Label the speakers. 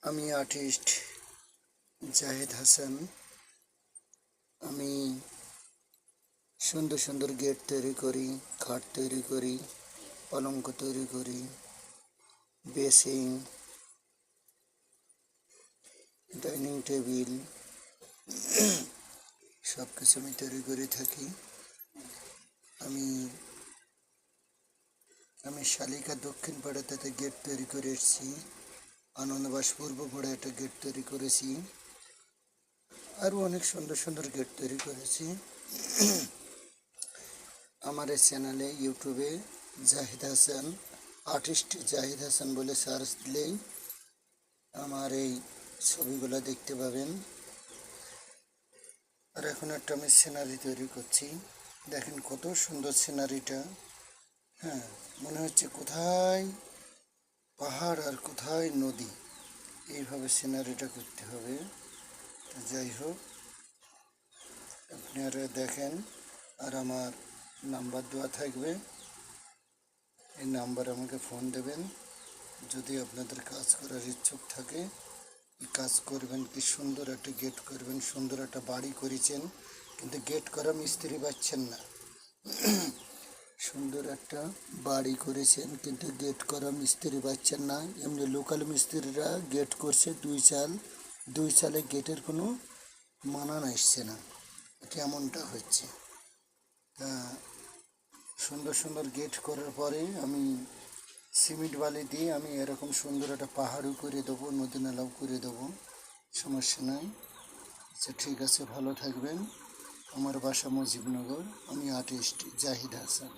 Speaker 1: আমি আর্টিস্ট জাহিদ হাসান। আমি সুন্দর সুন্দর গেট তৈরি করি, খাট তৈরি করি, পলঙ্ক তৈরি করি, বেসিং, ডাইনিং টেবিল সব কিছু আমি তৈরি করে থাকি। আমি আমি শালিকা দক্ষিণ পাড়াতে গেট তৈরি করে এসেছি। আনন্দবাস পূর্ব পাড়ায় একটা গেট তৈরি করেছি। আরও অনেক সুন্দর সুন্দর গেট তৈরি করেছি। আমার এই চ্যানেলে ইউটিউবে জাহিদ হাসান, আর্টিস্ট জাহিদ হাসান বলে সার্চ দিলেই আমার এই ছবিগুলো দেখতে পাবেন। আর এখন একটা আমি সিনারি তৈরি করছি। দেখেন কত সুন্দর সিনারিটা। হ্যাঁ, মনে হচ্ছে কোথায় পাহাড় আর কোথায় নদী, এইভাবে সিনারিটা করতে হবে। তো যাই হোক, আপনারা দেখেন। আর আমার নাম্বার দেওয়া থাকবে, এই নাম্বারে আমাকে ফোন দেবেন। যদি আপনাদের কাজ করার ইচ্ছুক থাকে, কাজ করবেন। কি সুন্দর একটা গেট করবেন, সুন্দর একটা বাড়ি করেছেন, কিন্তু গেট করা মিস্ত্রি পাচ্ছেন না। সুন্দর একটা বাড়ি করেছেন, কিন্তু গেট করা মিস্ত্রি পাচ্ছেন না। এমনি লোকাল মিস্ত্রিরা গেট করছে 2 চাল, 2 চালে গেটের কোনো মানান আসছে না। কেমনটা হচ্ছে। তা সুন্দর সুন্দর গেট করার পরে আমি সিমেন্ট বালি দিয়ে আমি এরকম সুন্দর একটা পাহাড়ও করে দেবো, নদী নালাও করে দেবো, সমস্যা নাই। আচ্ছা, ঠিক আছে, ভালো থাকবেন। আমার বাসা মুজিবনগর। আমি আর্টিস্ট জাহিদ হাসান।